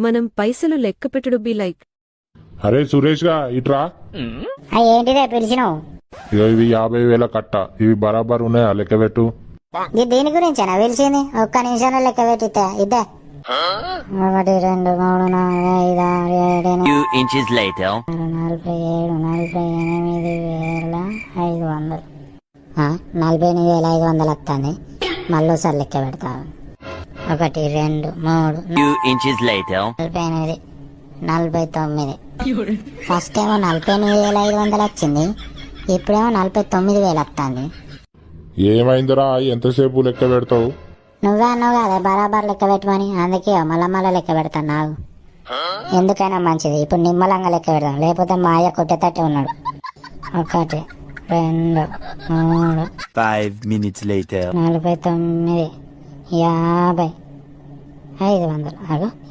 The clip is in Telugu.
మనం పైసలు లెక్కపెట్టుడు బి లైక్. అరే సురేష్ గా ఇట్రా. ఏంటిదే పిలిచినావు? ఇగో ఇవి 50,000 కట్ట. ఇవి బరాబర్ ఉన్నాయా? లెక్క పెట్టు. దీని గురించేనా పిలిచింది? ఒక్క నిమిషంలో లెక్క పెట్టితే ఇద్దే. 1 2 3 4 5 6 7 8 Few inches later. 47,500. 48,500 వస్తుంది. మళ్ళీసారి లెక్క పెడతా. 1 2 3 Few inches later. 48 49. ఫస్ట్ ఏమో 48,500 వచ్చింది, ఇప్పుడేమో 49,000 వస్తుంది. ఏమైందిరా? ఎంతసేపు లెక్క పెడతావు? నువ్వే అన్నావు కదా బరాబర్ లెక్క పెట్టమని, అందుకే మళ్ళా లెక్క పెడతాను. నాకు ఎందుకైనా మంచిది, ఇప్పుడు నిమ్మలంగా లెక్క పెడతాం, లేకపోతే మా అయ్య కొట్టేటట్టే ఉన్నాడు. 1 2 3 5 minutes later. 49 50 500.